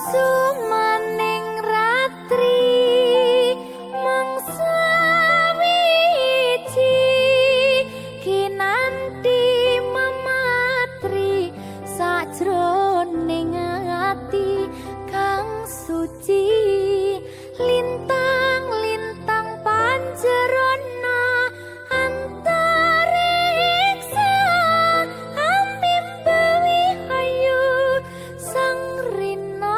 Sumaning ratri mangsa wiji kinanti mamatri sajroning ati kang suci lintang-lintang panjerona antariksa ambimbawi hayu sang rina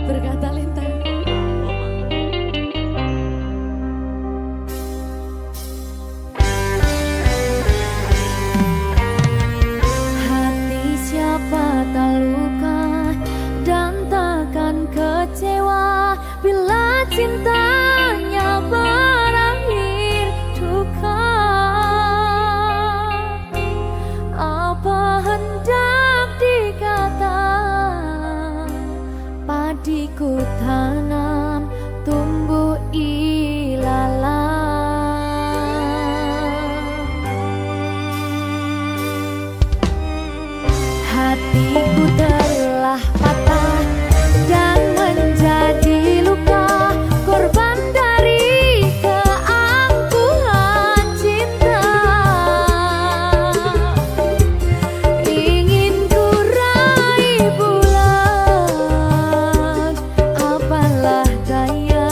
Berkah talenta. Hati siapa tak luka dan takkan kecewa bila cintanya berakhir duka. Apa hendak dikata, padiku tanam tumbuh ilalang. Hatiku telah patah dan menjadi luka, korban dari keangkuhan cinta. Ingin ku raih bulan, apalah daya,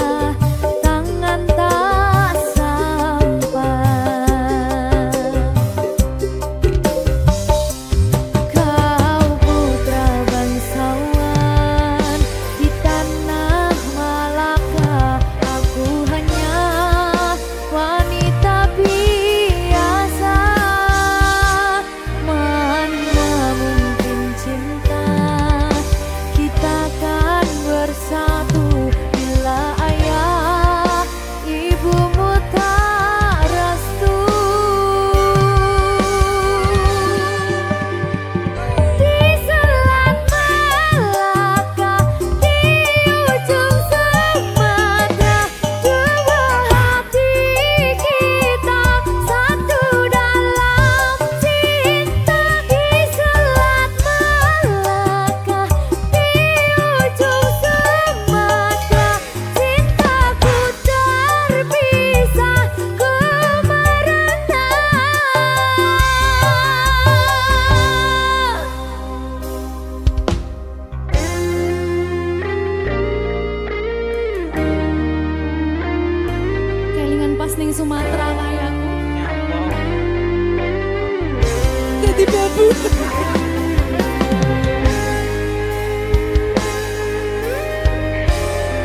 tangan tak sampai. Kau putra bangsawan di tanah Malaka, aku hanya wanita biasa. Mana mungkin cinta kita kan bersatu bila ayah ibumu tak restu. Di selat Malaka, di ujung Sumatera, dua hati kita satu dalam cinta. Di selat Malaka, di ujung Sumatera, cintaku terpisah ku merana. Kelingan pas ning Sumatera wayangku. Jadi babu.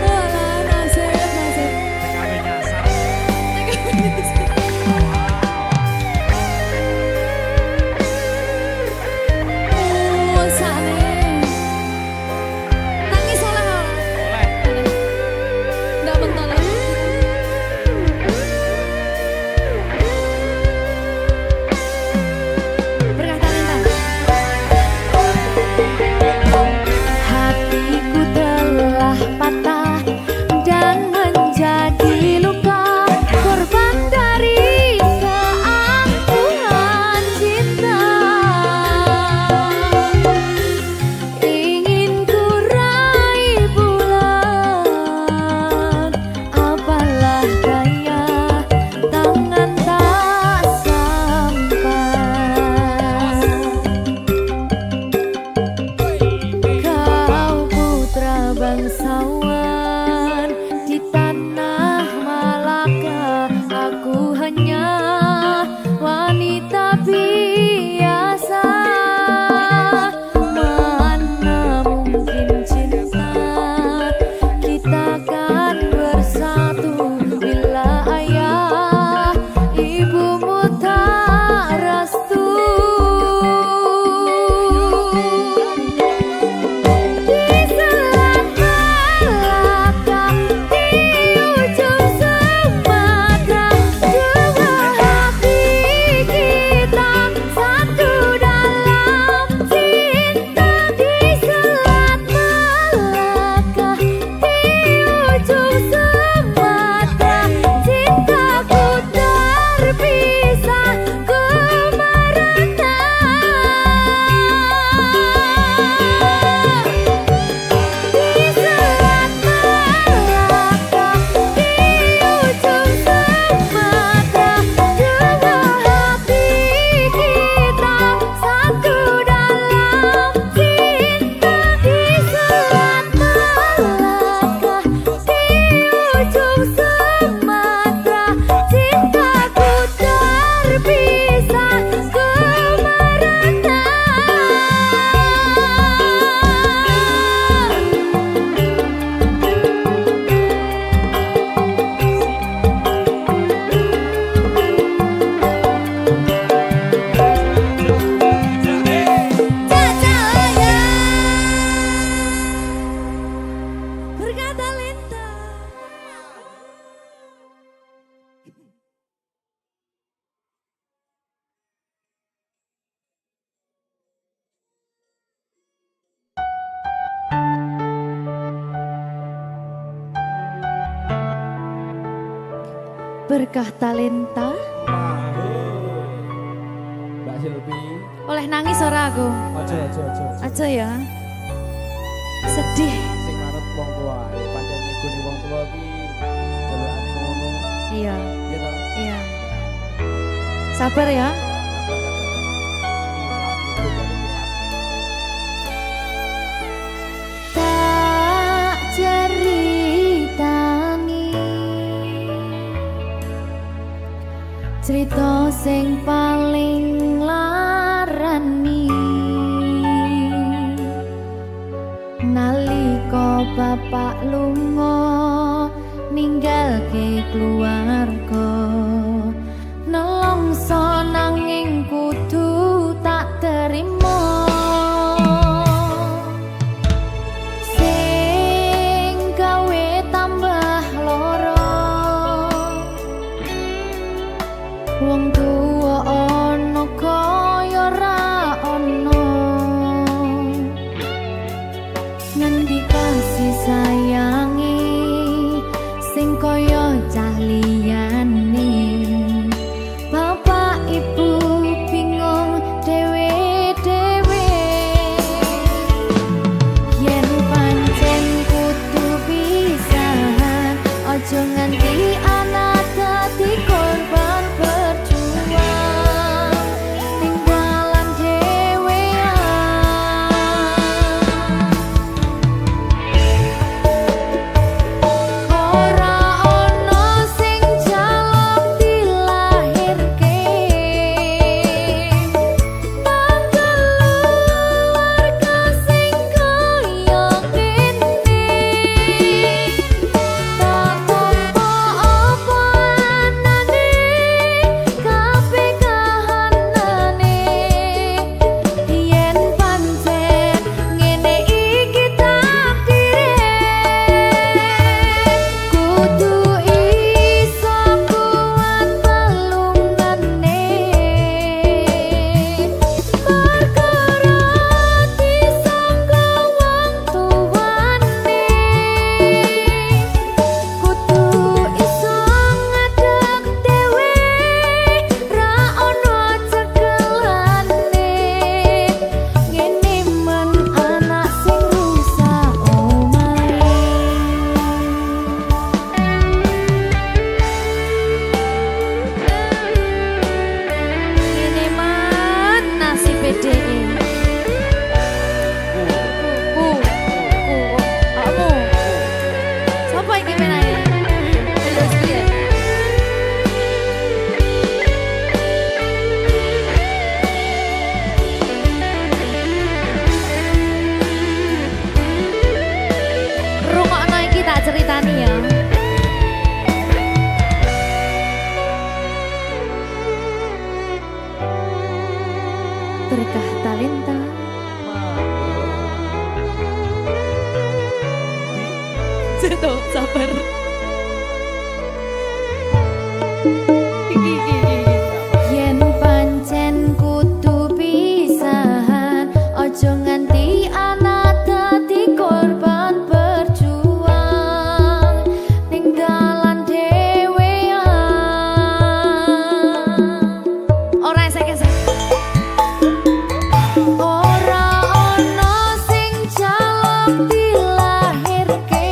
Alah, nasib. Oh, sane. Nangis oleh. Nggak mentol ya. Berkah talenta. Hatiku telah patah dan menjadi luka, korban dari keangkuhan cinta. Ingin ku raih bulan, apalah daya, tangan tak sampai. Kau putra bangsawan di tanah Malaka, aku hanya wanita biasa. Mana mungkin cinta kita kan bersatu bila ayah ibumu tak restu. Di selat berkah talenta. Mbak Silvi. Oleh nangis ora aku? Aja ya. Sedih. Sing manut wong tua, pancen ngegoni wong tua ki jelekane ngono. Iya. Gitu. Iya. Sabar ya. Tak ceritani cerita sing paling larani nalika bapak lunga ninggalke keluarga nelongso nanging kudu tak terima sing gawe tambah loro wong tuwa ana kaya ra ana ngendi kasih sayangi sing kaya cah liyane bapak ibu bingung dewe-dewe yen pancen kudu pisahan aja nganti anak dadi korban berjuang tinggalan dewean ora ono sing jaluk dilahirke tanggal keluarga sing kaya kene tak tampa apa anane kabeh kahanane yen pancen ngene iki takdire kudu iso kuat pelungane perkara disangka wong tuwane kudu iso ngadeg dhewe ra ono cekelane ngene men anak sing rusak omahe ngene man nasib dhewe kamu siapa iki menanya terus piye rungokno iki tak ceritani ya berkah talenta Seto, sabar. Yen pancen kudu pisahan, ojo nganti anak dadi korban berjuang tinggalan dhewean. Ora esek-esek. Ora ono sing jaluk dilahirke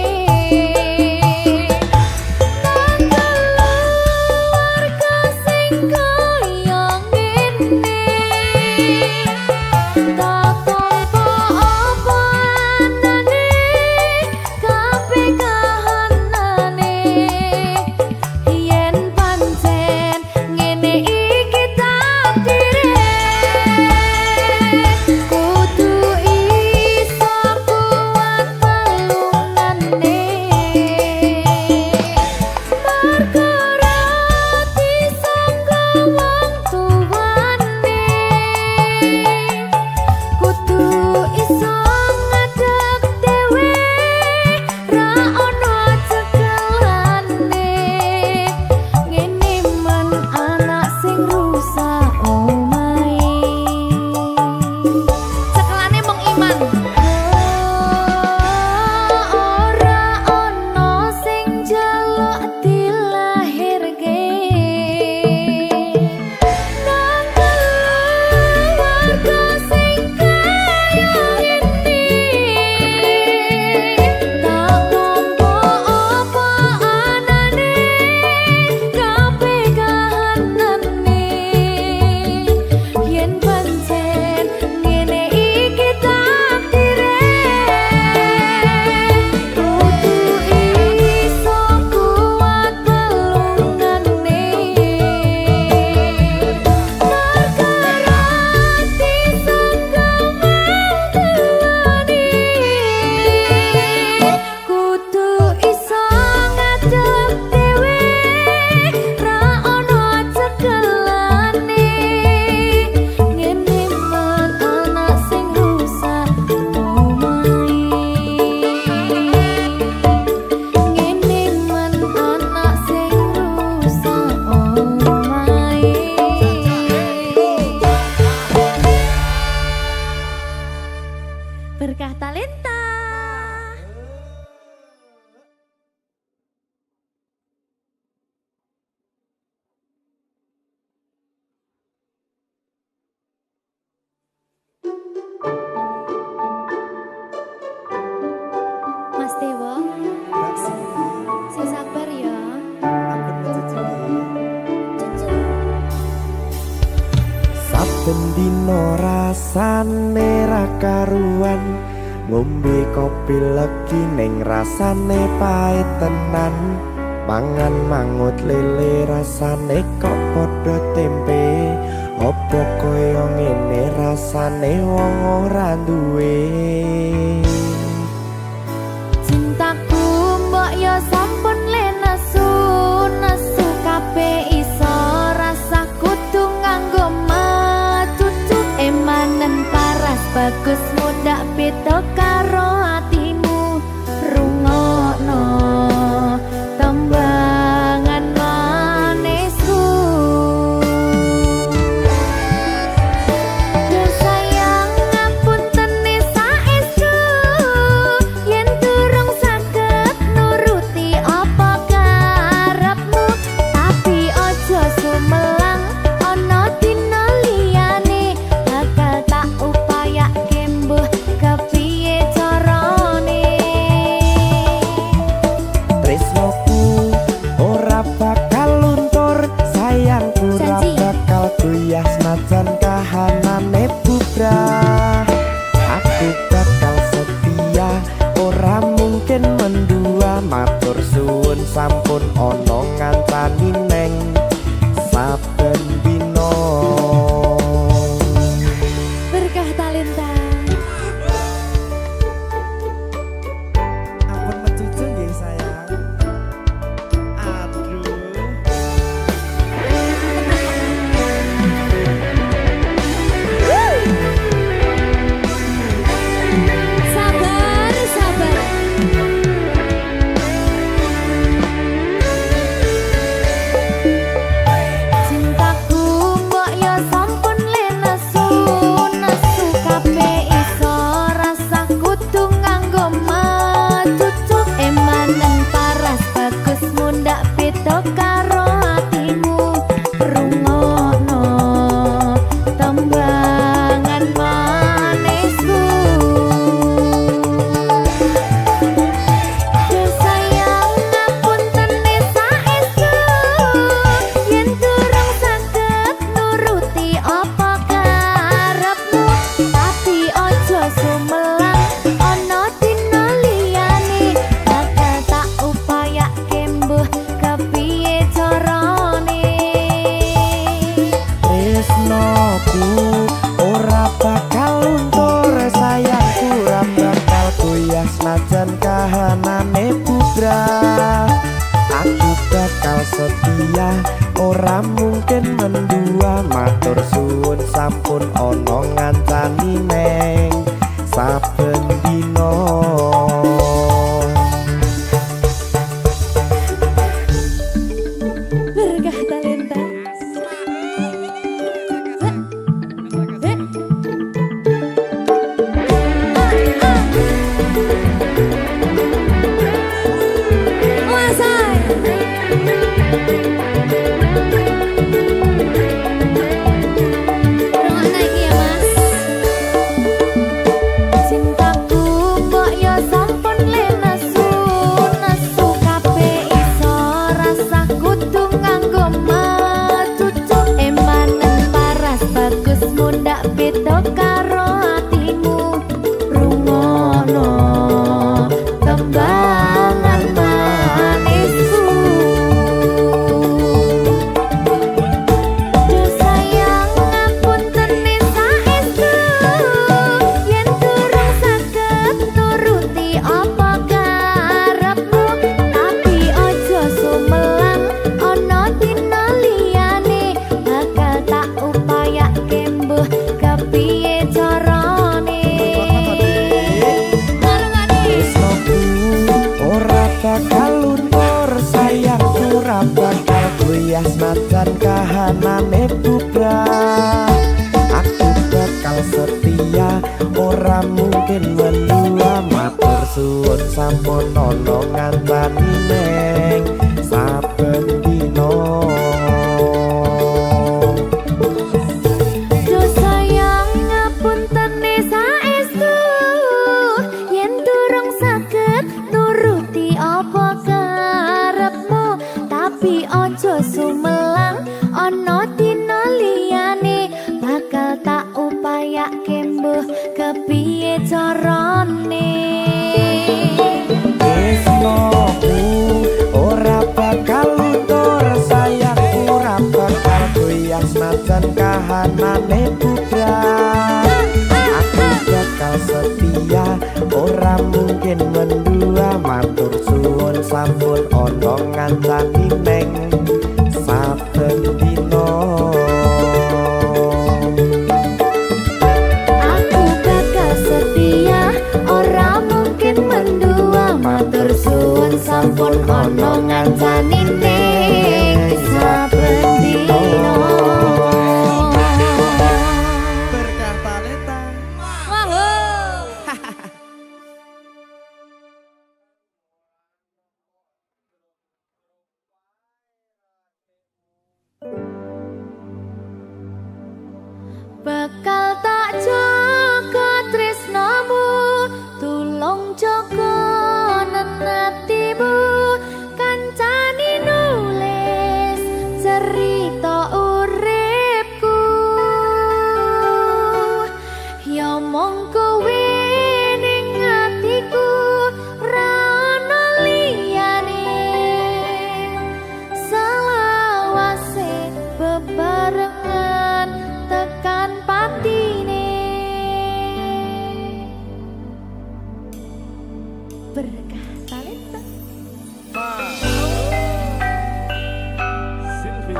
saben dina rasane ra karuan, ngombe kopi legi ning rasane pahit tenan, mangan mangut lele rasane kok padha tempe, opo koyo ngene rasane wong ora duwe. Cintaku mbok yo sampun le nesu kabeh iso rasa kudu nganggo macucu emanen paras bagus muda beda karo atimu rungokno tembangan manisku. Duh sayang ngapunten saestu yen durung saged nuruti apa karepmu, tapi ojo sumelang ana dina liyane bakal tak upayake mbuh kepiye carane. Tresnoku ora bakal luntur, sayangku ora Janji. bakal goyah senajan kahanane bubrah. Aku bakal setia, ora mungkin mendua, matur suwun sampun ana ngancani neng saben dina. Berkah talenta. Ampun mecucu nggih sayang. Aduh. Sabar, sabar. Cintaku mbok yo sampun le nesu kabeh iso rasa kudu nganggo macucu emanen paras bagus mundak beda karo atimu rungokno tembangan manisku. Duh sayang ngapunten saestu yen durung saged nuruti apa karepmu, tapi ojo sumelang ana dina liyane bakal tak upayake mbuh kepiye carane. Tresnoku ora bakal luntur, sayangku ora bakal goyah senajan kahanane bubrah. Aku bakal setia, ora mungkin mendua, matur suwun sampun ana ngancani neng saben dina. Berkah talenta. Cintaku mbok yo sampun le nesu kabeh iso rasa kudu nganggo macucu emanen paras bagus mundak beda karo atimu rungokno tembangan manisku. Duh sayang ngapunten saestu yen durung saged nuruti apa karepmu, tapi ojo sumelang ana dina liyane bakal tak upayake mbuh kepiye carane. Tresnoku ora bakal luntur, sayangku ora bakal goyah senajan kahanane bubrah. Aku bakal setia, ora mungkin mendua, matur suwun sampun ana ngancani neng saben dina. Duh sayang ngapunten saestu yen durung saged nuruti apa karepmu, tapi ojo sumelang ana dina liyane bakal kahanane bubrah. Aku bakal setia ora mungkin mendua, matur suwun sampun ana ngancani neng saben dina. Aku bakal setia, ora mungkin mendua, matur suwun sampun ana ngancani ning saben dina. Berkah talenta. Bakal tak jaga tresnamu, tulung jaga nenatimu, kancani nulis cerita uripku. Ya mong kowe ning atiku, ra ono liyane, selawase bebarengan tekan patine. Berkah talenta. Silvi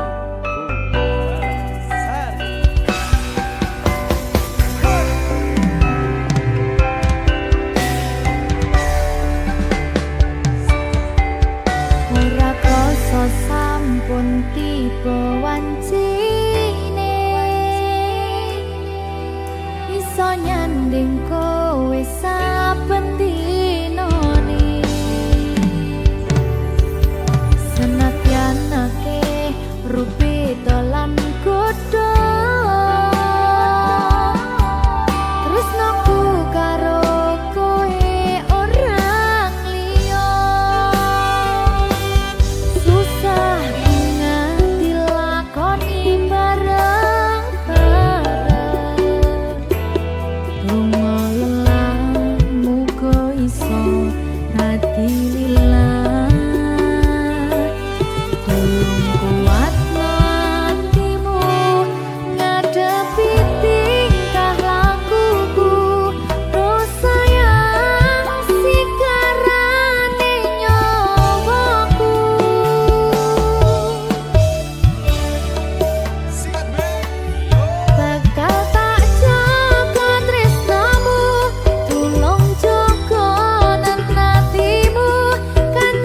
Ora krasa sampun tiba wancine, iso nyanding kowe saben dinane. Senadyan akeh rupi dolan godho, tresnaku karo kowe orang liya. Susah nganti lakoni bareng-bareng, lunga lelah muga iso hati lillah. Tulung kuatno atimu ngadepi tingkah lakuku, dosa yang sikarane nyawaku. Bakal tak jaga tresnamu, tulung jaga nenatimu, kancani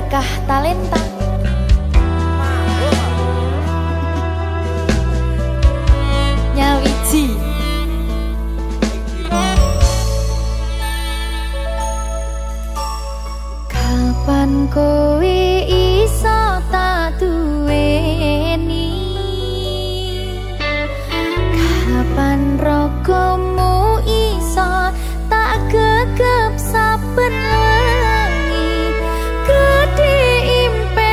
berkah talenta. Nyawiji kapan kowe iso tak duweni, kapan rogomu iso tak gegep saben wengi, gedhe impen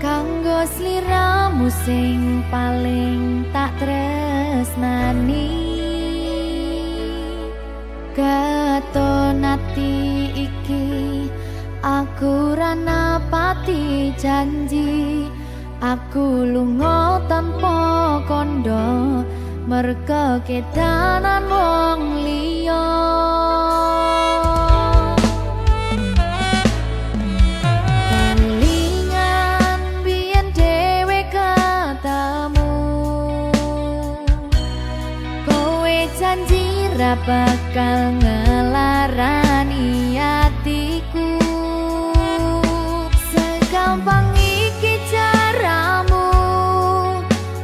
kanggo sliramu sing paling tak tresnani. Keton ati iki aku ra napati janji, aku lunga tanpa kondo merga kedanan wong liya. Kelingan biyen dhewe ketemu, kowe janji ra bakal ngelarani hatiku. Segampang iki caramu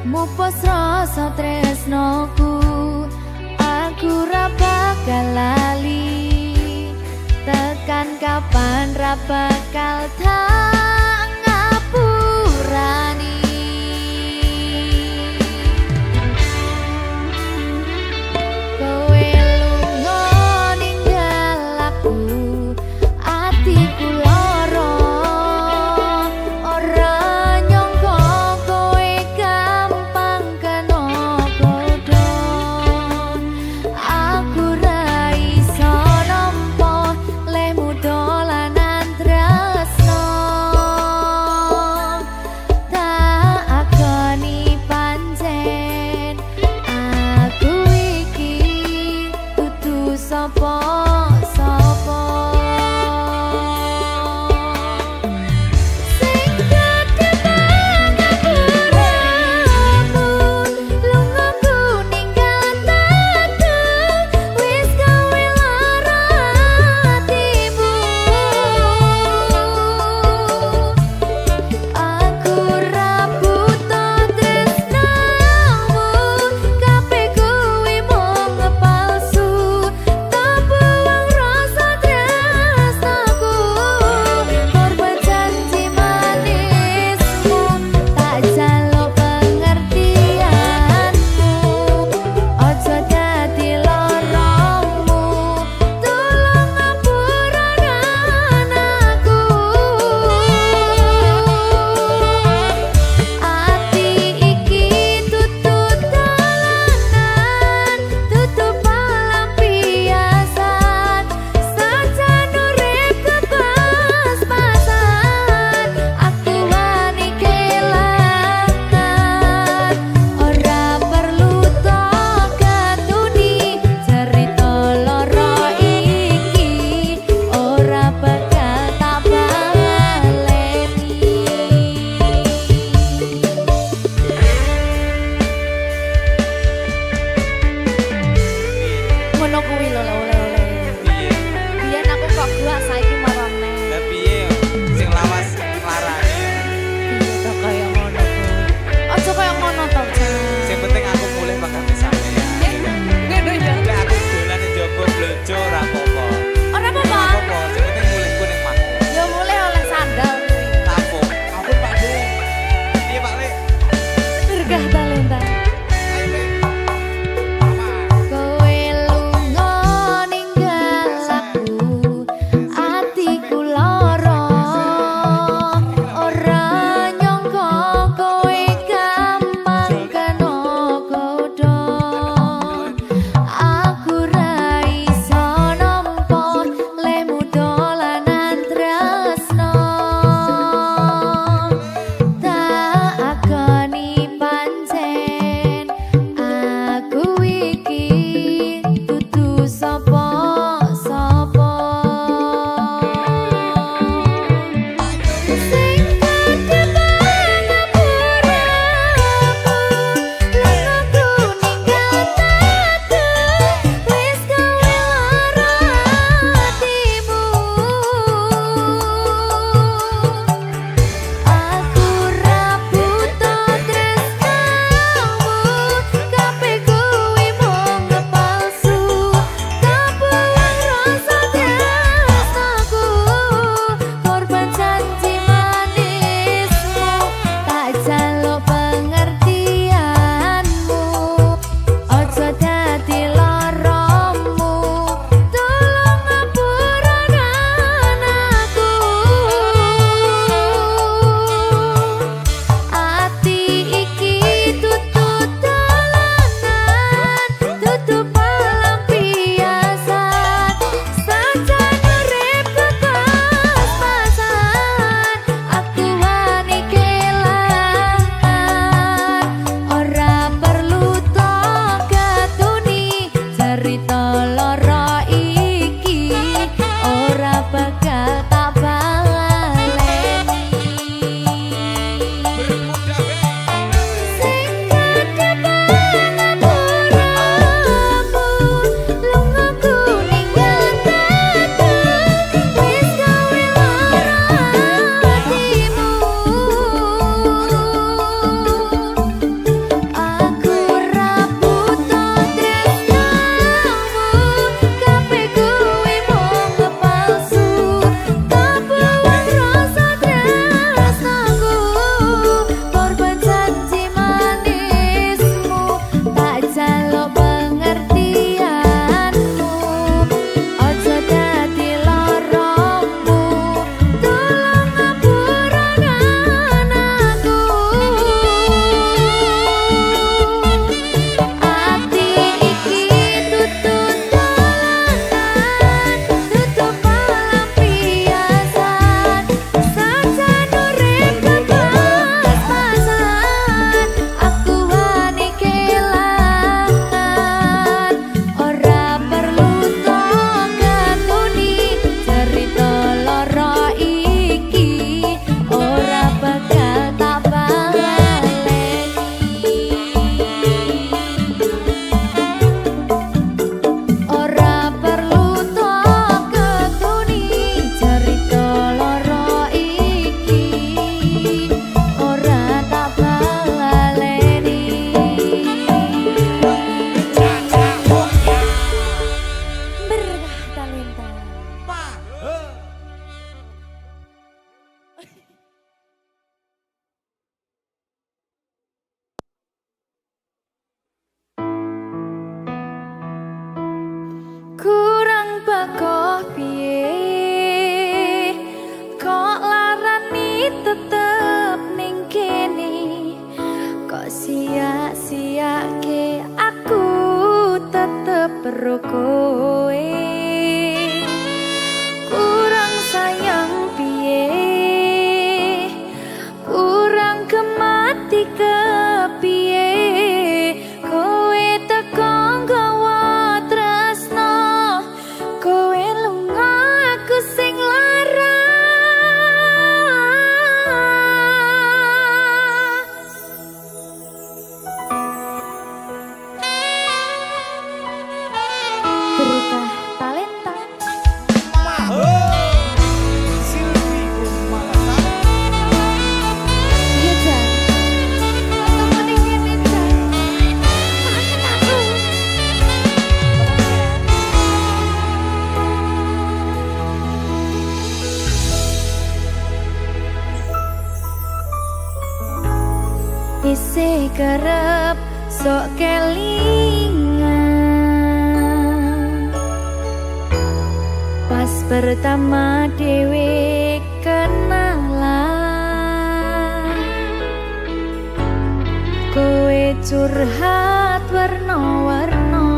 mupus rasa tresnoku, aku ra bakal lali, tekan kapan ra bakal tak ngapurani. Kowe lunga ninggal aku, atiku lara, ora nyangka kowe gampang kena godha. Aku ra iso nampa lehmu dolanan tresno. karo kowe. Kurang sayang piye, kurang kemati kepiye, kowe teko nggawa tresno, kowe lunga aku sing lara. Berkah talenta. Silvi Kumalasa. Iya Jan, ketemu ning kene Jan. Maafin aku. Isih kerep sok kelingan, pas pertama dewe kenalan, kowe curhat warna-warna.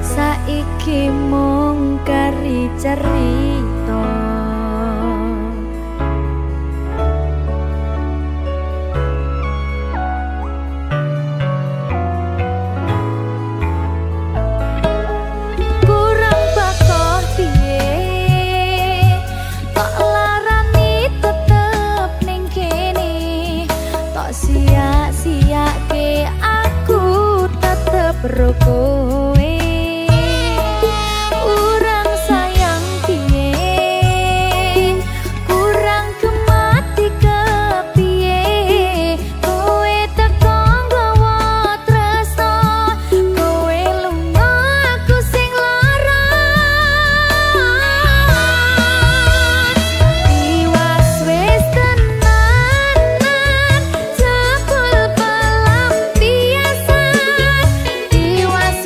Saiki mung kari cerita. Kurang bakoh piye, tok larani tetep ning kene, tok sia-siake aku tetep ro kowe. Kurang sayang piye, kurang kemati kepiye, kowe teko nggawa tresno, kowe lunga aku sing lara. Iwas wis tenanan, jebul pelampiasan. Iwas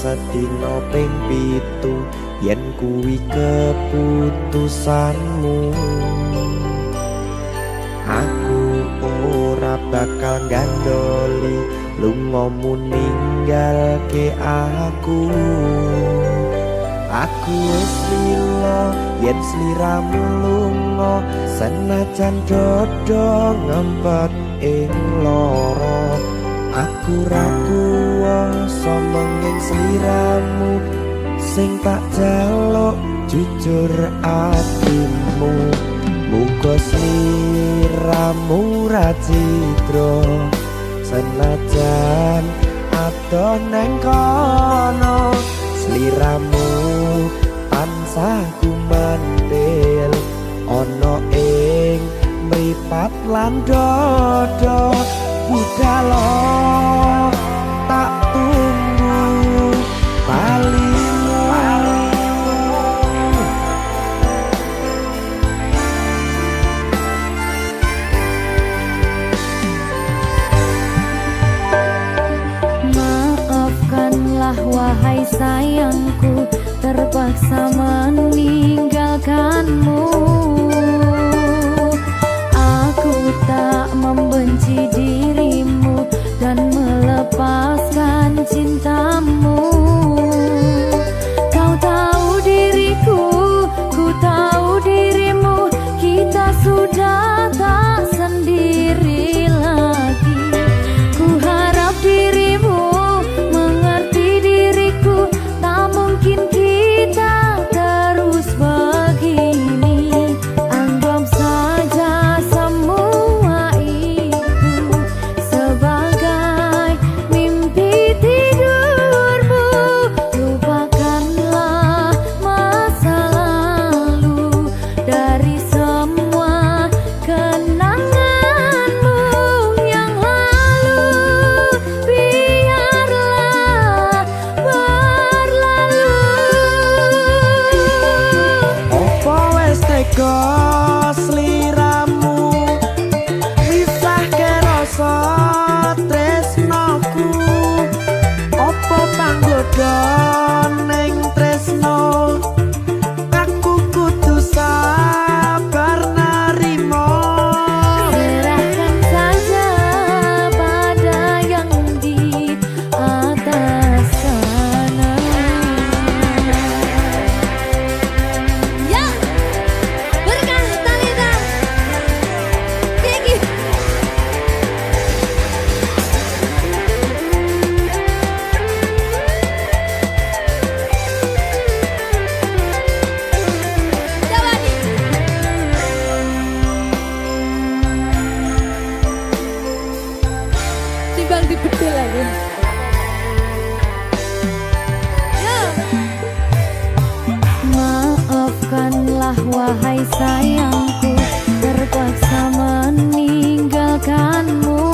sedina ping 7 yen kuwi keputusanmu. Aku ora bakal gandoli lungamu ninggalke aku. Aku wis lila yen sliramu lunga senajan dodo ngempet ing lara. Aku ra kuwasa menging sliramu sing tak jaluk jujur atimu. Muga sliramu ra citra senajan adoh neng kono. Sliramu tansah gumantil ana ing mripat lan dodo. Budhalo tak tunggu balimu. Maafkanlah wahai sayangku, terpaksa meninggalkanmu. Aku tak membenci dirimu dan melepaskan cintamu. Kau tahu diriku, ku tahu dirimu, kita sudah tak sendiri lagi. Ku harap dirimu mengerti diriku, tak mungkin kita terus begini. Anggap saja semua itu sebagai mimpi tidurmu. Lupakanlah masa lalu dari semua kenanganmu yang lalu. Biarlah berlalu. Opo wis tega sliramu misahke rasa tresnoku. Opo panggoda ning tresno, aku kudu sabar narimo. Serahkan saja pada yang di atas sana. Ya, berkah Talita. Gigi. Jawadi. Timbang dibedil lagi. Ya. Maafkanlah wahai sayangku, terpaksa meninggalkanmu.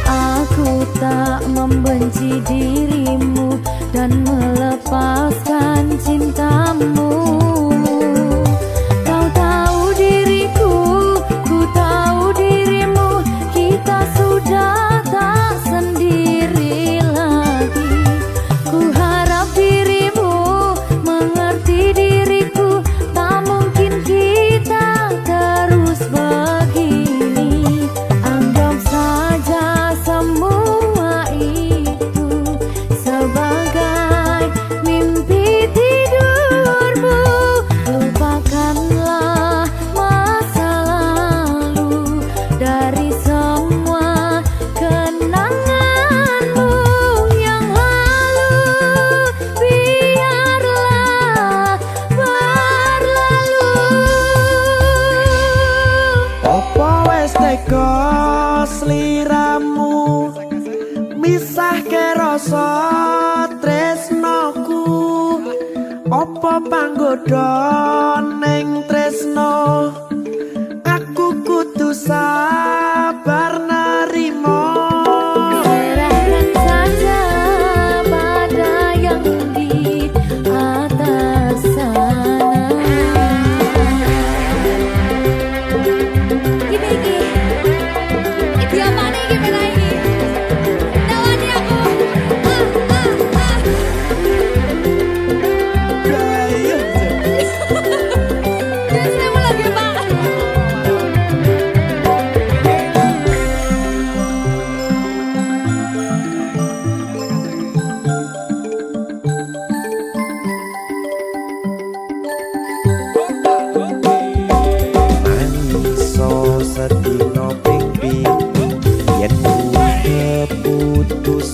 Aku tak membenci dirimu dan melepaskan cintamu. Kau tahu diriku, ku tahu dirimu, kita sudah tak sendiri lagi. Ku harap dirimu mengerti diriku, tak mungkin kita terus begini. Anggap saja semua itu sebagai mimpi tidurmu. Lupakanlah masa lalu dari semua kenanganmu yang lalu. Biarlah berlalu. Opo wis tega sliramu misahke rasa tresnoku. Opo panggoda ning tresno, aku kudu sabar narimo. Serahkan saja pada yang di atas sana. Gini. Ini apa nih gimana ini? Tawani aku.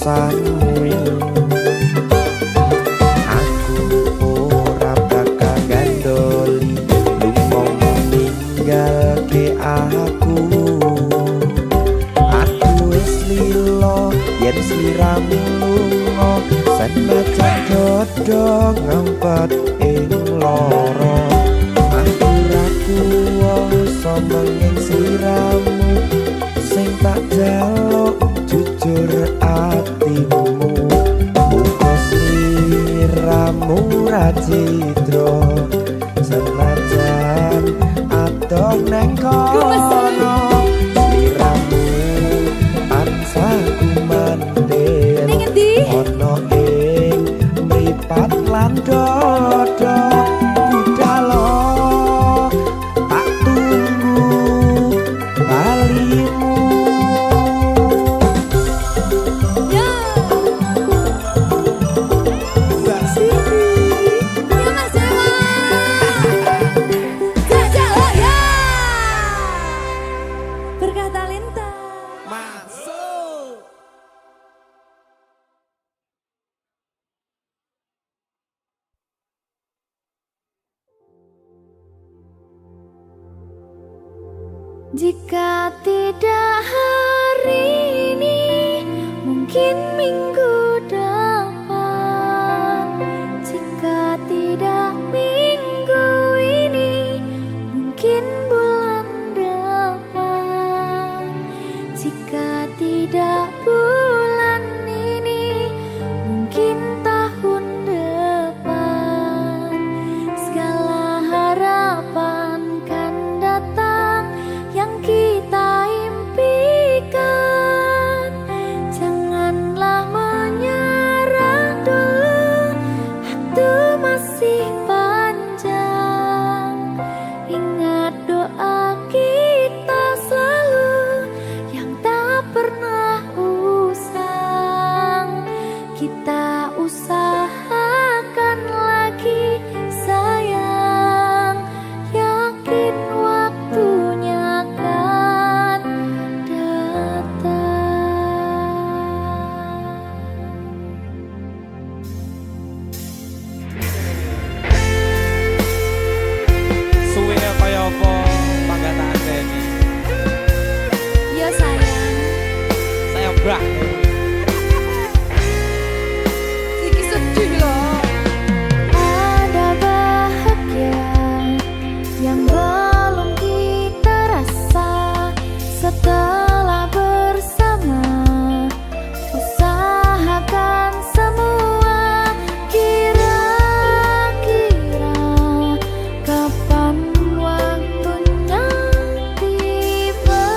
pesanmu. Aku ora bakal gandoli lumong ninggal ke aku. Aku wis lilo yen sliramu lunga senajan dodo ngempet ing loro. Aku ra kuwasa menging sliramu sing tak jaluk jujur atimu. Muga sliramu ra cidra senajan adoh neng kono. Sliramu tansah kumandhen Ning endi? ono ing mripat lan dodo. Budalo tak tunggu balimu. Ya. Mbak Siti. Ya Mas Dewa. Jajak oh ya. Berkah talenta. Masuk. Jika tidak hari ini, mungkin minggu depan. Jika tidak minggu ini, mungkin bulan depan. Jika tidak bulan ini, mungkin tahun depan. Segala harapan kan datang yang kita impikan. Janganlah menyerah dulu, waktu masih panjang. Ingat doa kita selalu yang tak pernah usang. Kita usahakan lagi sayang, yakin waktunya akan datang. Suwe kaya apa panggataan ini? Ya sayang, Saya mbak. iki sedih loh. Ada bahagia yang belum kita rasa setelah bersama. Usahakan semua, kira-kira kapan waktunya tiba.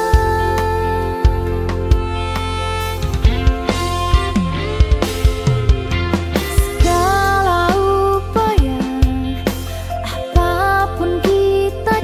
Segala upaya, apapun kita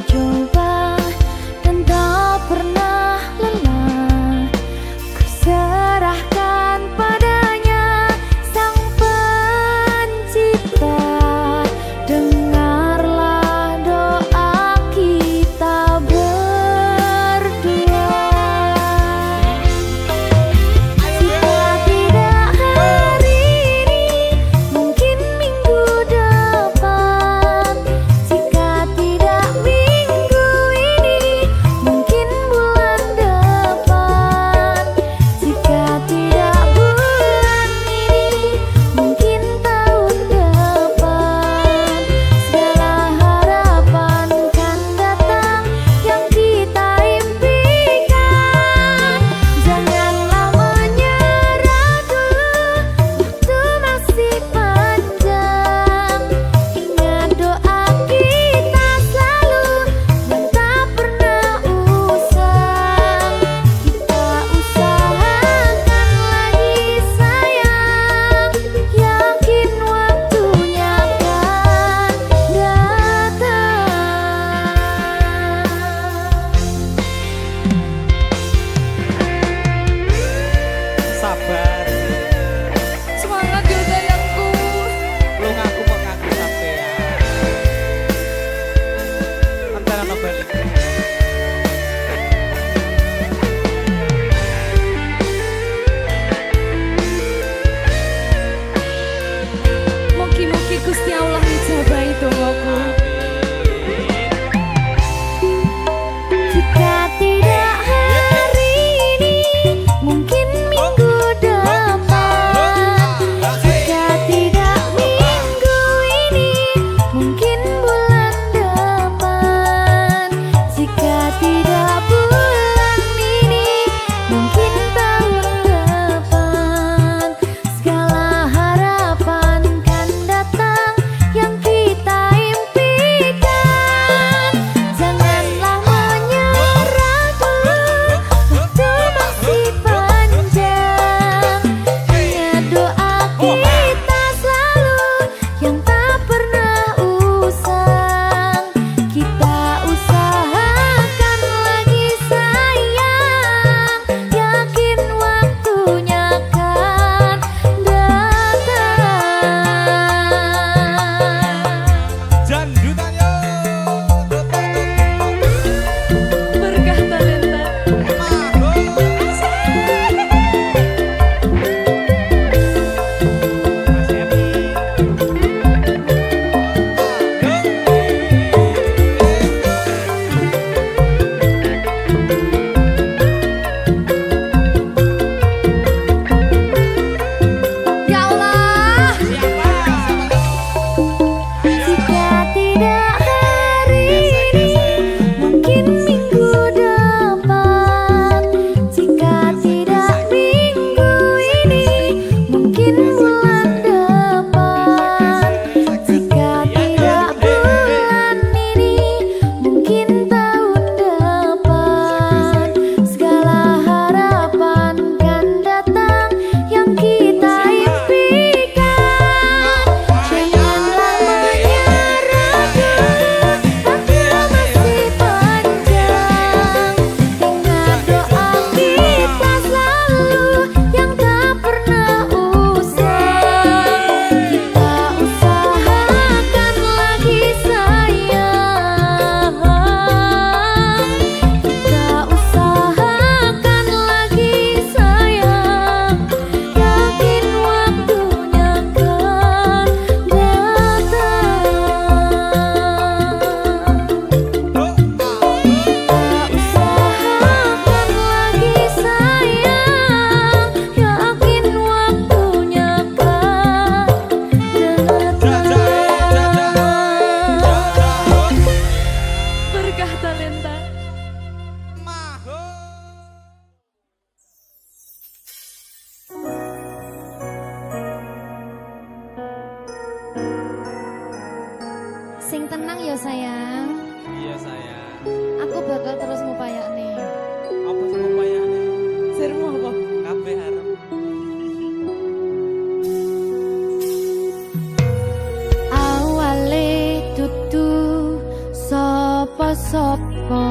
sapa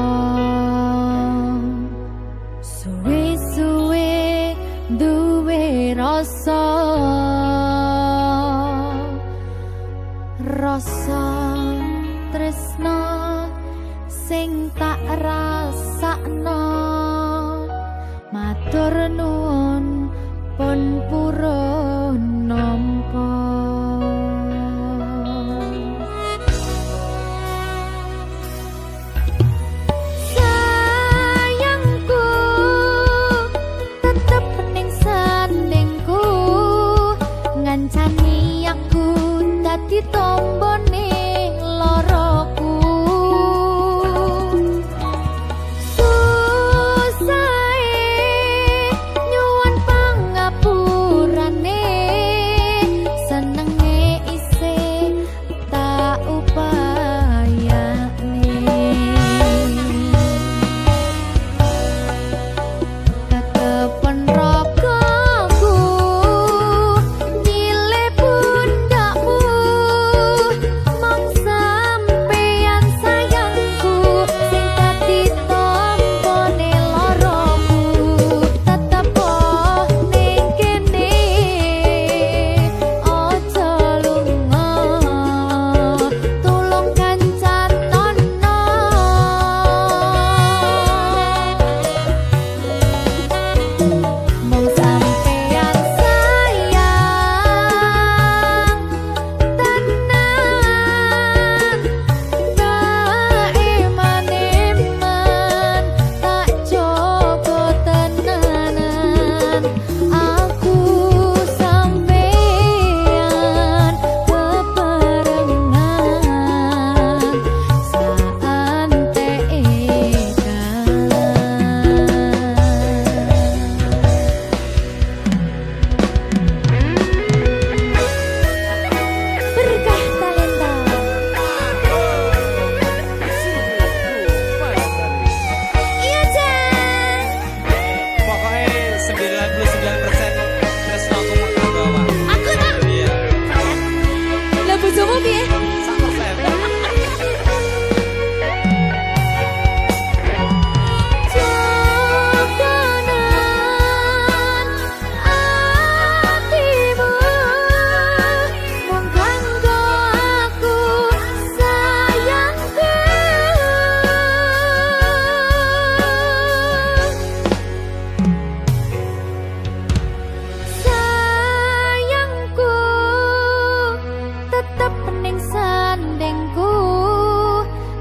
suwe-suwe duwe rasa tresna sing tak rasakno matur nuwun pun purun nampa sayangku tetep ning sandingku ngancani aku dadi tombone loroku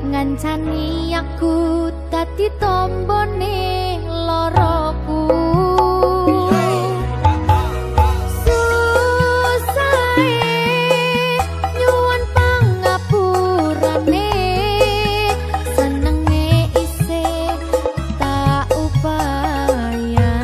ngancani aku dadi tombone loroku susahe nyuwun pangapurane senenge isih tak upayane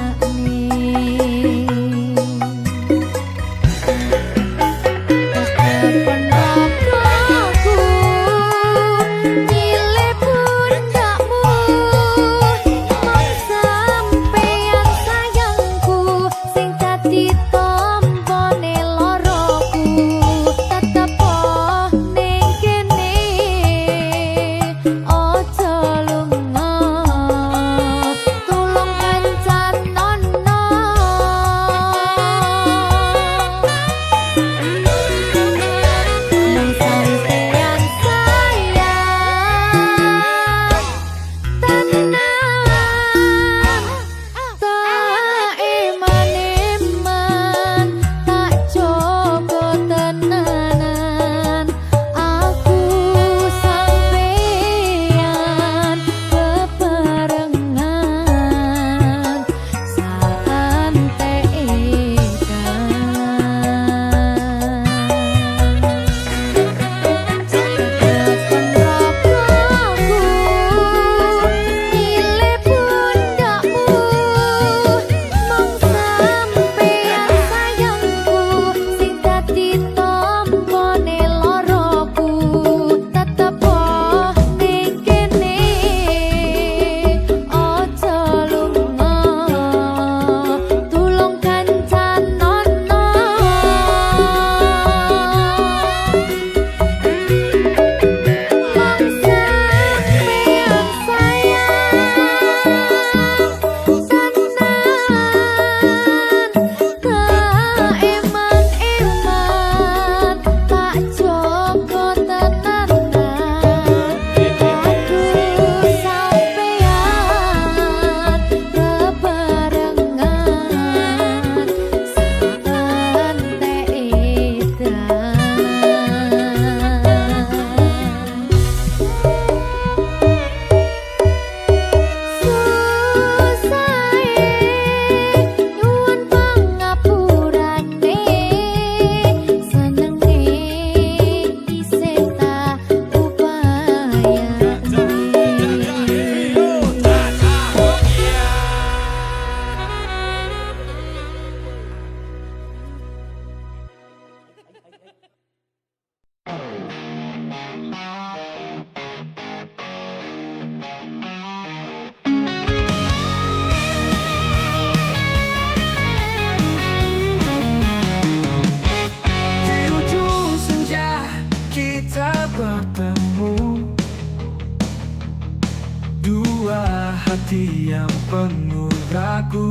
hati yang penuh ragu.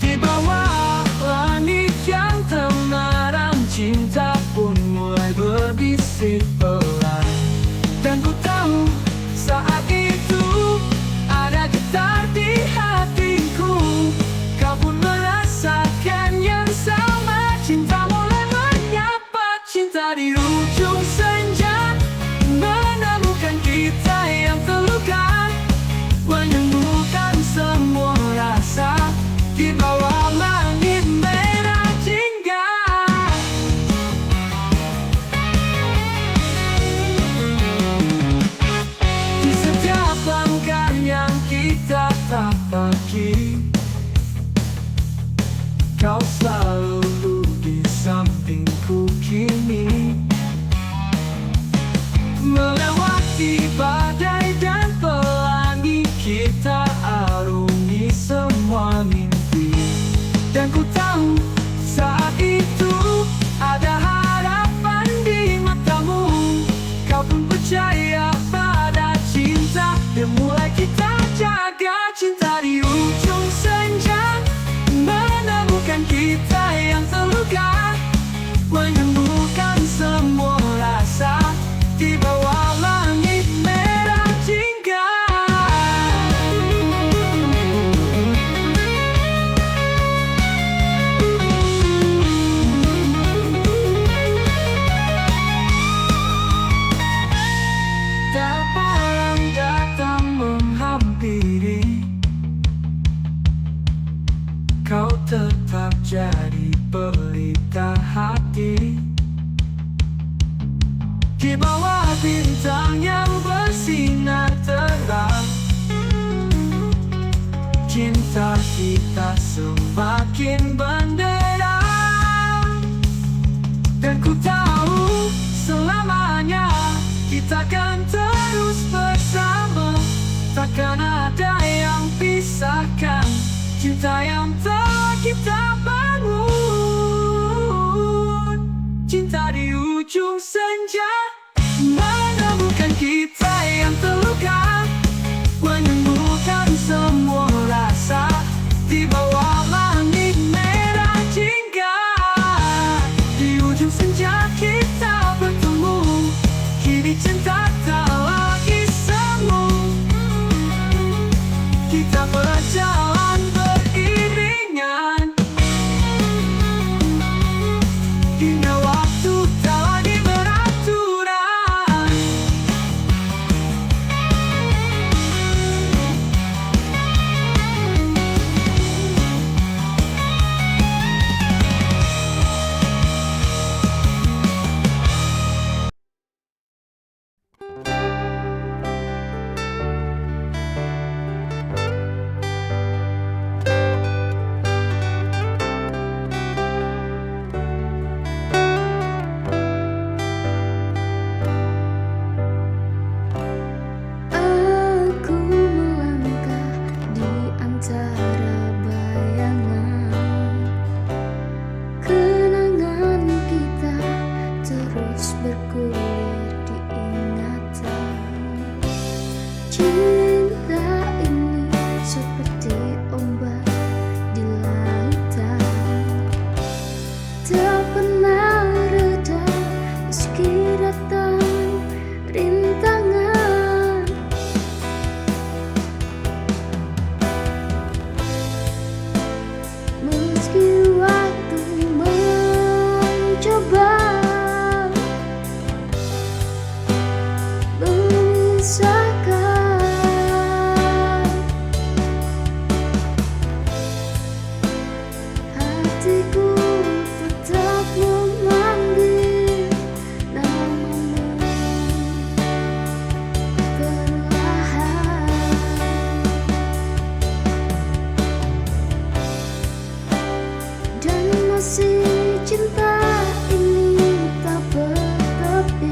Di bawah langit yang temaram, cinta pun mulai berbisik pelan. Dan ku tahu saat itu ada getar di hatiku. Kau pun merasakan yang sama. Cinta mulai menyapa, cinta di ujung senja, menemukan kita yang terluka, menyembuhkan semua rasa di bawah langit merah jingga. Di setiap langkah yang kita tapaki, kau selalu di sampingku kini. Melewati badai dan pelangi, kita arungi semua mimpi. Dan ku tahu saat itu ada harapan di matamu. Kau pun percaya pada cinta yang mulai kita jaga. Cinta di ujung senja, menemukan kita yang terluka, menyembuhkan semua rasa di bawah langit merah jingga. Tak malam datang menghampiri, kau tetap jadi pelita hati. Di bawah bintang yang bersinar terang, cinta kita semakin benderang. Dan ku tahu selamanya kita akan terus bersama. Takkan ada yang pisahkan cinta yang telah kita bangun. Cinta di ujung senja, menemukan kita yang terluka, menyembuhkan semua rasa di bawah langit merah jingga. Di ujung senja kita bertemu, kini cinta tak lagi semu. Kita berjalan beriringan hingga waktu tak lagi beraturan. Aku melangkah di antara bayangan, kenangan kita terus bergulir di ingatan. Cinta ini seperti ombak di lautan, tak pernah reda meski datang rintangan. Meski waktu mencoba memisahkan, hatiku tetap memanggil namamu perlahan. Dan masih cinta ini tak bertepi,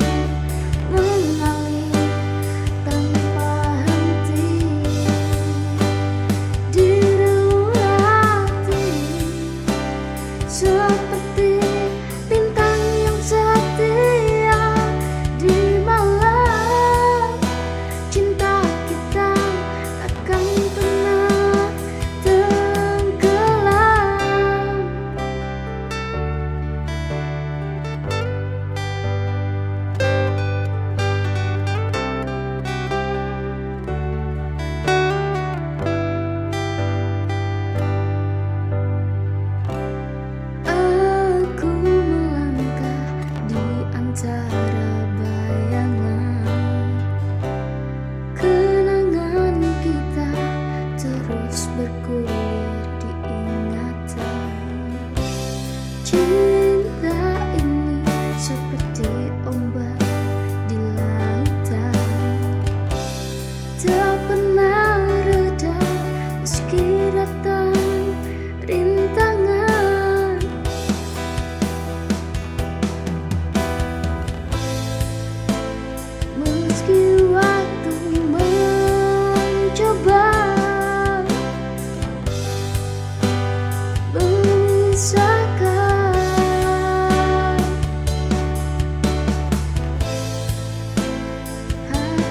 mengalir tanpa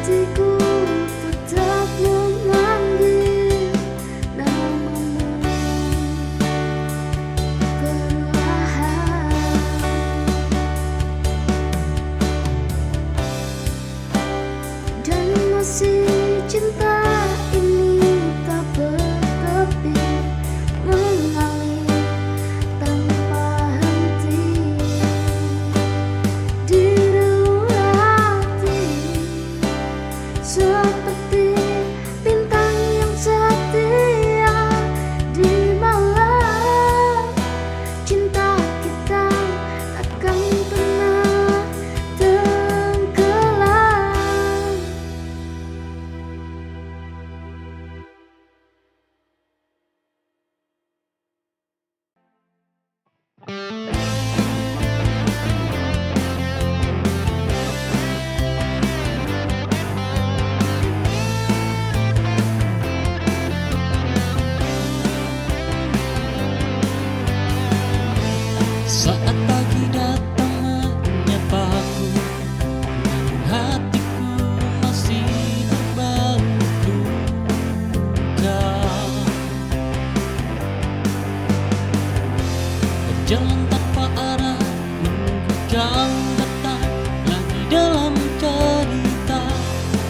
hatiku tetap memanggil namamu perlahan. Dan masih cinta ini tak bertepi, mengalir tanpa henti di relung hati, seperti bintang yang setia di malam. Cinta kita takkan pernah tenggelam. Saat pagi datang menyapaku, hatiku masih berbau duka. Berjalan tanpa arah, menunggu kau datang lagi dalam cerita.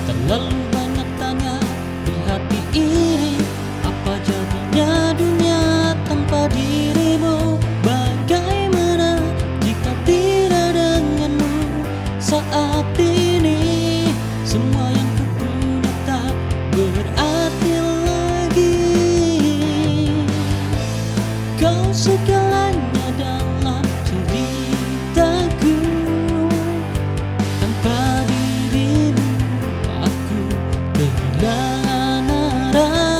Terlalu banyak tanya di hati ini, apa jadinya dunia tanpa dirimu? Bagaimana jika tidak denganmu? Saat ini semua yang kupunya tak berarti lagi. Kau segalanya dalam ceritaku. Tanpa dirimu aku kehilangan arah.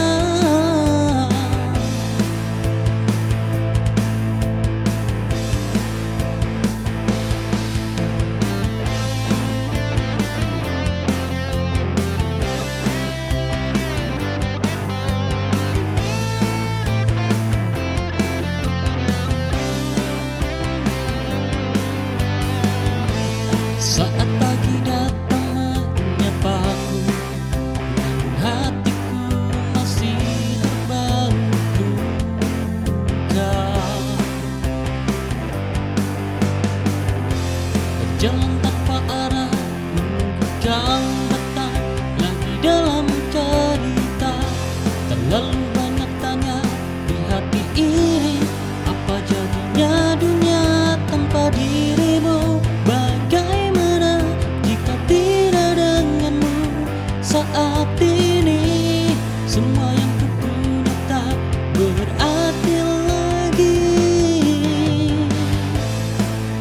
Saat pagi datang menyapaku, hatiku masih berbau duka. Berjalan tanpa arah, menunggu kau datang lagi dalam cerita. Terlalu banyak tanya di hati ini, apa jadinya dunia tanpa dirimu? Bagaimana jika tidak denganmu? Saat ini semua yang kupunya tak berarti lagi.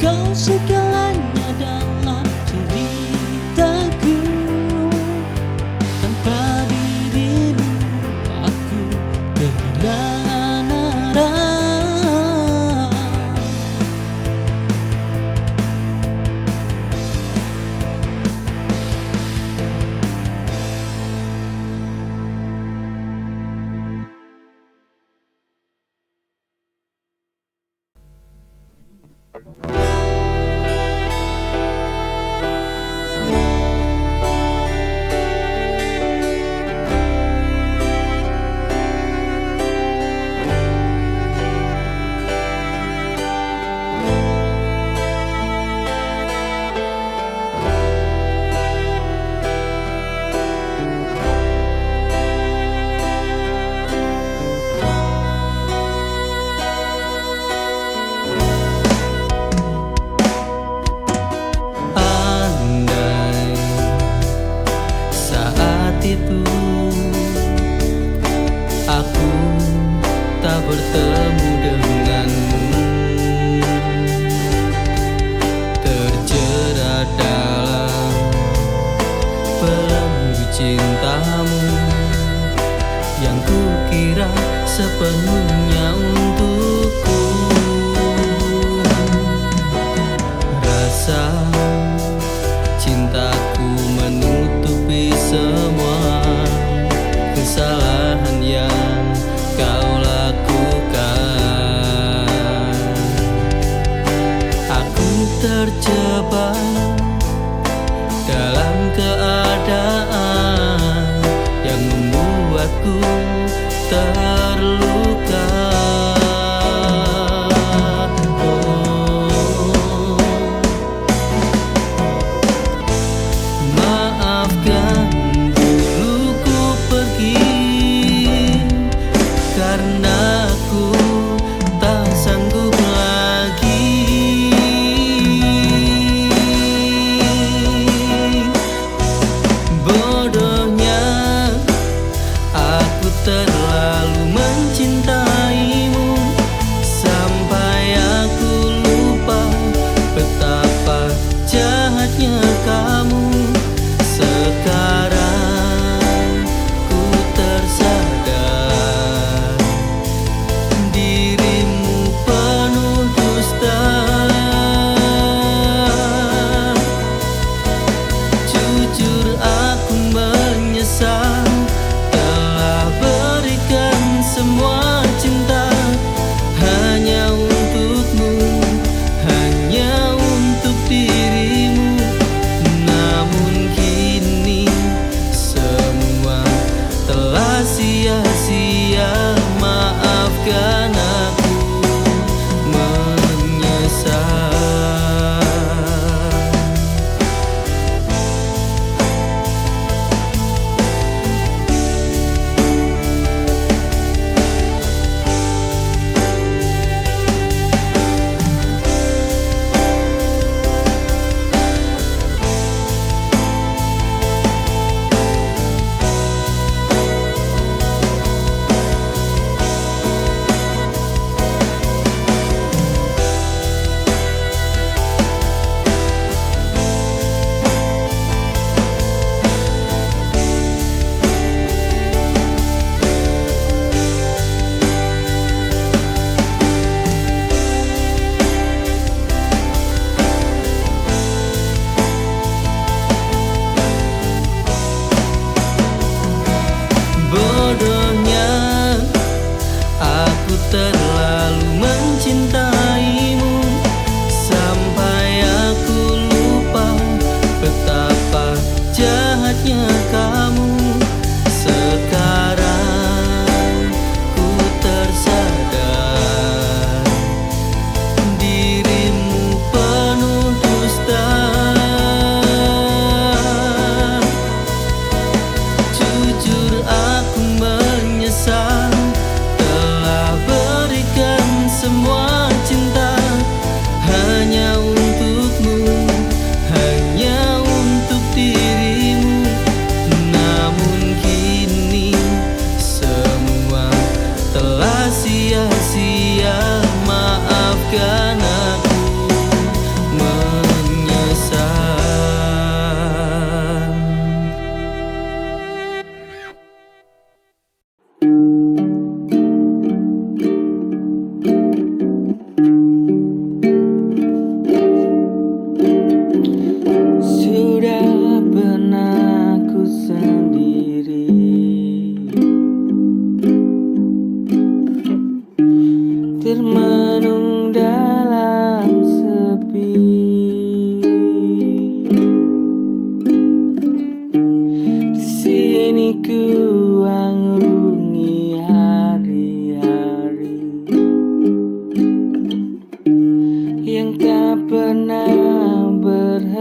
Kau segalanya dalam ceritaku. Tanpa dirimu aku kehilangan arah. cintamu yang kukira sepenuhnya untukku. Rasa cintaku menutupi semua kesalahan yang kau lakukan. Aku terjebak dalam keadaan Maafkan dulu ku pergi karena ku tak sanggup lagi. Bodohnya aku terlalu mencintaimu sampai aku lupa betapa jahatnya kamu. Sekarang ku tersadar dirimu penuh dusta. Jujur aku menyesal telah berikan semua cinta hanya untukmu, hanya untuk dirimu. Namun kini semua telah sia-sia. Maafkan aku menyesal. Bodohnya aku terlalu mencintaimu sampai aku lupa betapa jahatnya kamu. Sekarang ku tersadar dirimu penuh dusta. Jujur aku menyesal telah berikan semua cinta hanya untukmu, hanya untuk dirimu. Namun kini semua telah sia-sia. Maafkan aku menyesal. Sudah pernah ku sendiri termenung dalam sepi. Di sini ku angungi hari-hari yang tak pernah berhenti.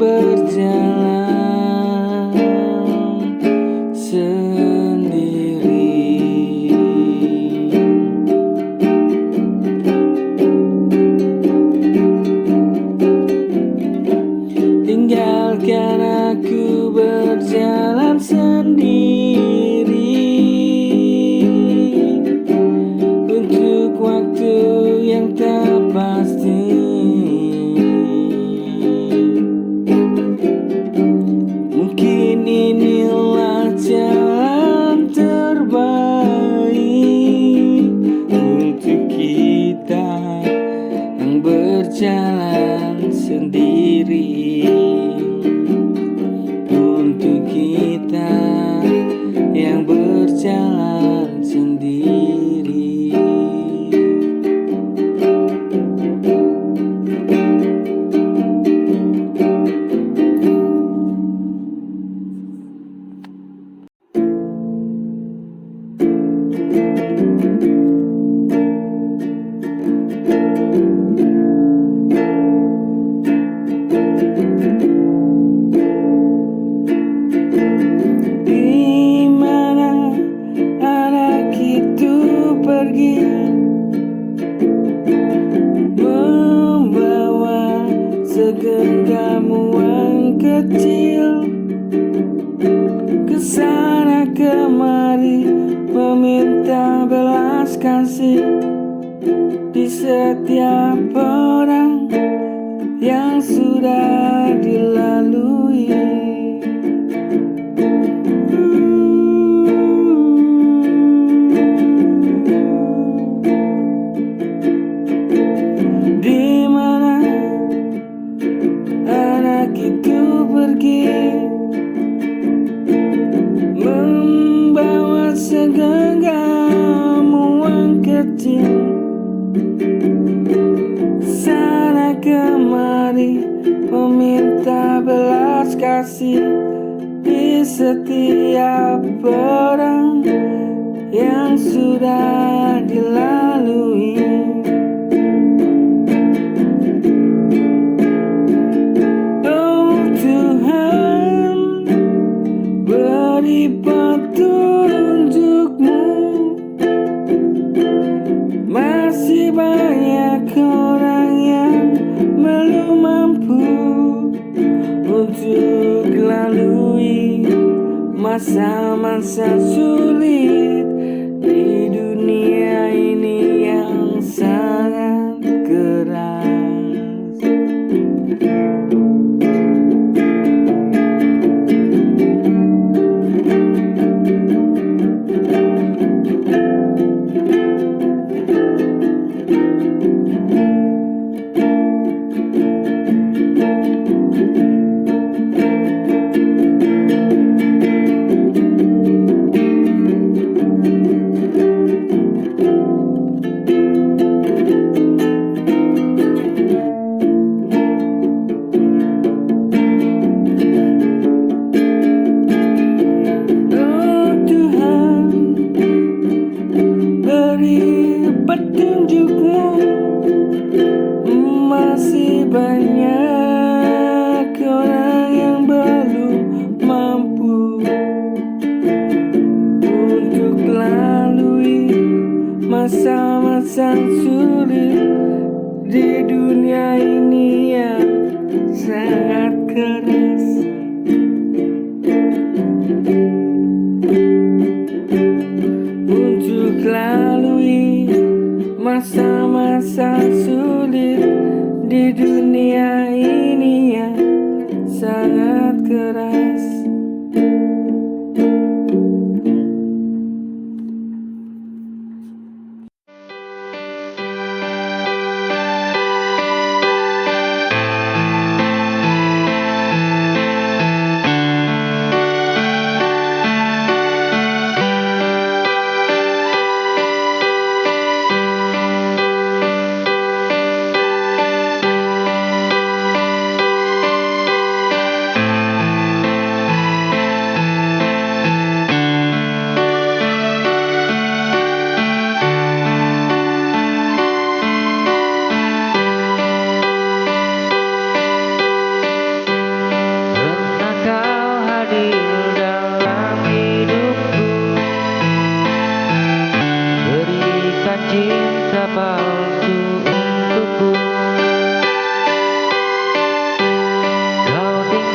berjalan sendiri. Tinggalkan aku berjalan sendiri untuk waktu yang tak pasti. Mungkin inilah jalan terbaik untuk kita yang berjalan sendiri. Untuk kita yang berjalan sendiri. Di mana anak itu pergi, membawa segenggam uang kecil, kesana kemari meminta belas kasih di setiap orang yang sudah dilalui. Di mana anak itu pergi, membawa segenggam uang kecil, sana kemari meminta belas kasih di setiap orang yang sudah dilalui. Oh Tuhan, beri petunjukmu. Masih banyak orang yang belum mampu untuk lalui masa-masa sulit di dunia ini yang sangat keras. Oh Tuhan, beri petunjukmu. Masih banyak orang yang belum mampu untuk lalui masa-masa sulit di dunia ini yang sangat keras. Untuk lalui masa-masa sulit di dunia ini yang sangat keras.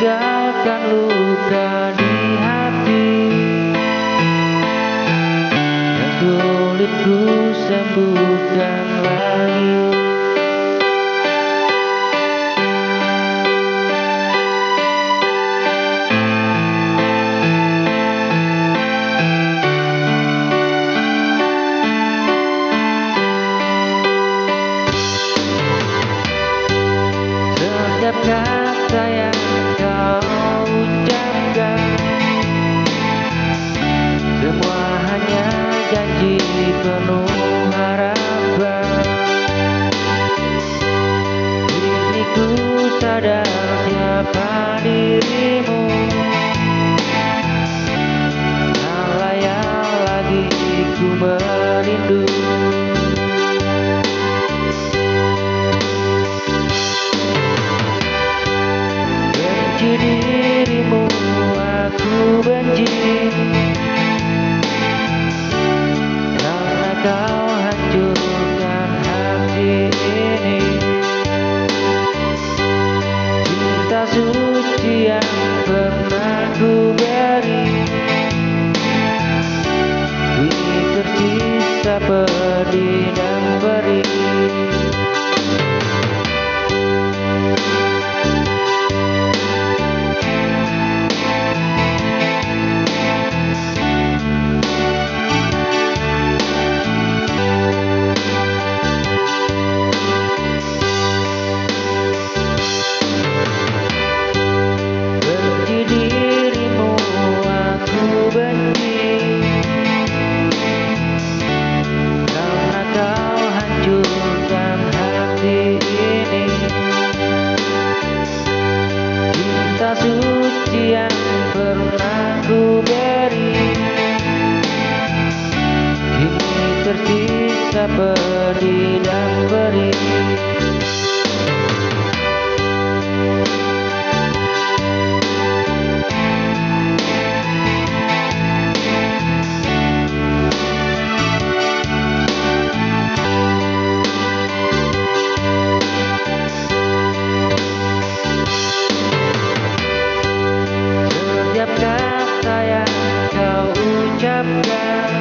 tinggalkan luka di hati yang sulit ku sembuhkan lagi. Setiap kata yang kau ucapkan, semua hanya janji penuh harapan. Kini ku sadar siapa dirimu, tak layak lagi ku merindu. Benci dirimu, aku benci, karena kau hancurkan hati ini. Cinta suci yang pernah ku beri, kini tersisa pedih dan perih. Benci dirimu, aku benci, karena kau hancurkan hati ini. Cinta suci yang pernah ku beri, kini tersisa pedih dan perih. Setiap kata yang kau ucapkan,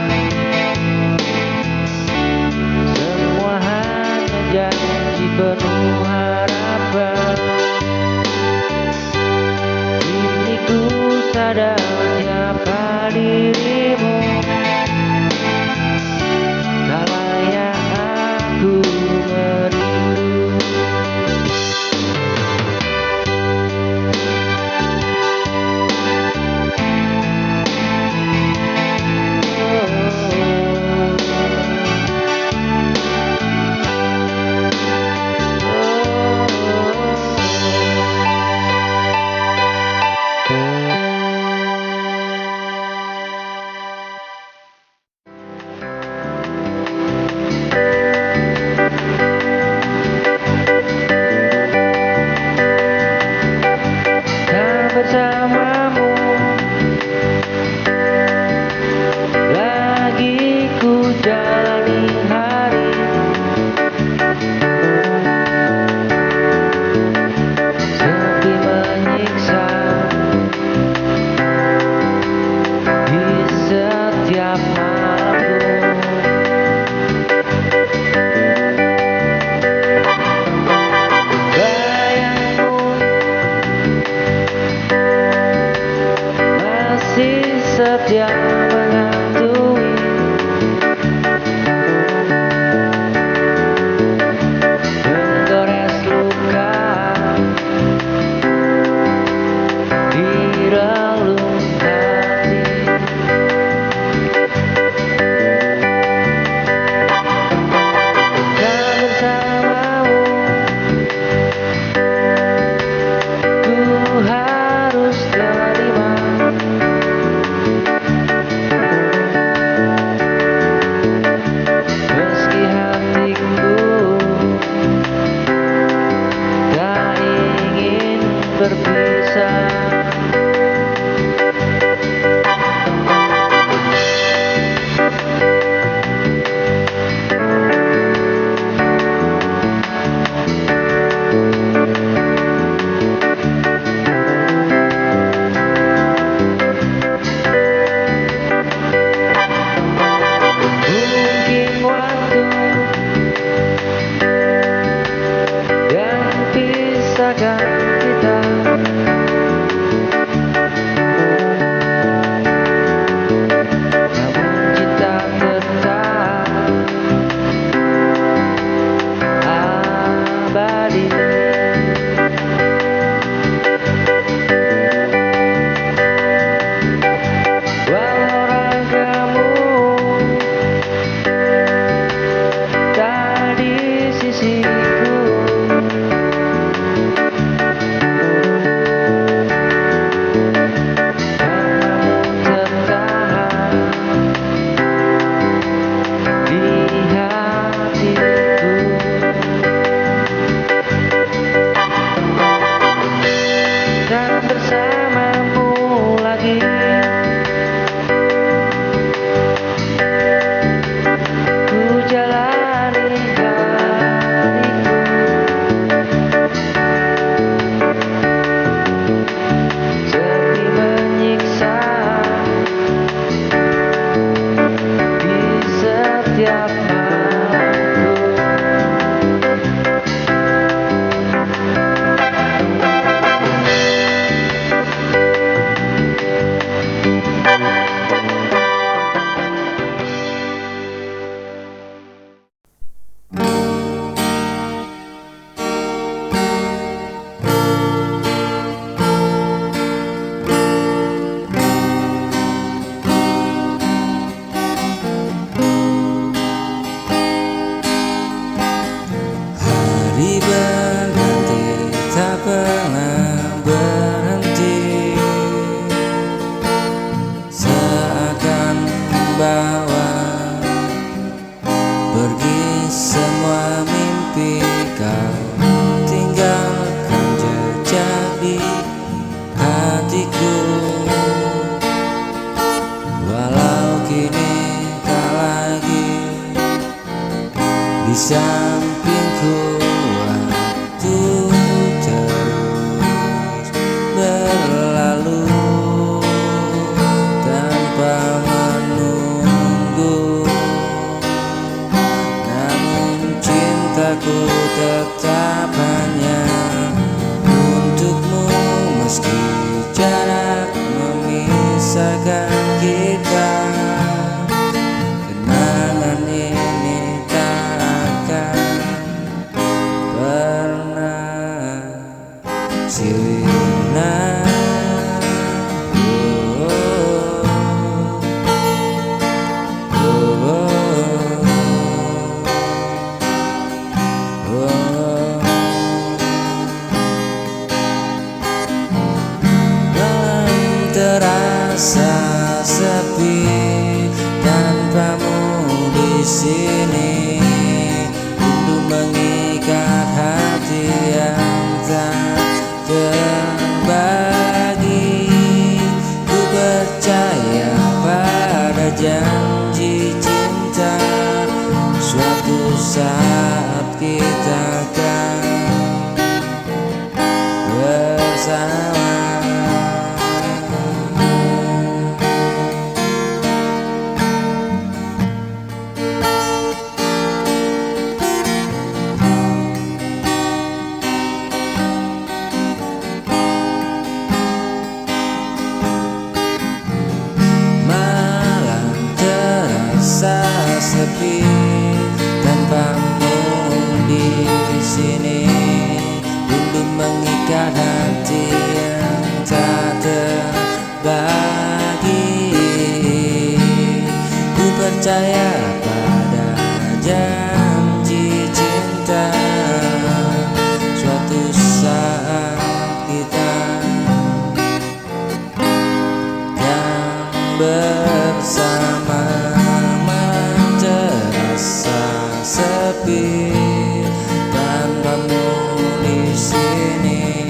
semua hanya janji penuh harapan. Kini ku sadar siapa dirimu, tak layak aku merindu. Tak bersamamu lagi ku jalani hari, sepi menyiksa di setiap malamku. Bayangmu masih setia menghantui, menggores luka di relung hati. Tak bersamamu, ku harus terima. Meski hatiku tak ingin berpisah. akan bersamamu lagi. Ku jalani hariku sepi menyiksa di setiap malamku. Hari berganti tak pernah berhenti, seakan membawa pergi semua mimpi. Kau tinggalkan jejak di hatiku, walau kini tak lagi di sampingku. Waktu terus berlalu tanpa menunggu, namun cintaku tetap hanya untukmu. Meski jarak memisahkan kita, kenangan ini tak akan pernah sirna. Malam terasa sepi tanpamu di sini. Rindu mengikat hati yang tak terbagi. Ku percaya pada janji cinta, suatu saat kita akan bersama. Malam terasa sepi tanpamu di sini. Rindu mengikat hati yang tak terbagi. Ku percaya pada janji cinta, suatu saat kita kan bersama. Malam terasa sepi tanpamu di sini.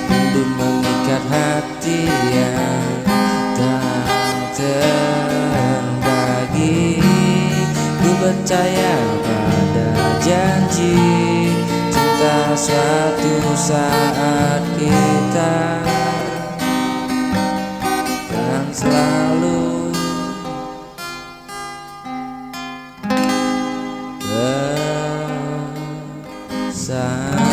Rindu mengikat hati yang tak terbagi. Ku percaya pada janji cinta, suatu saat kita kan selalu bersama.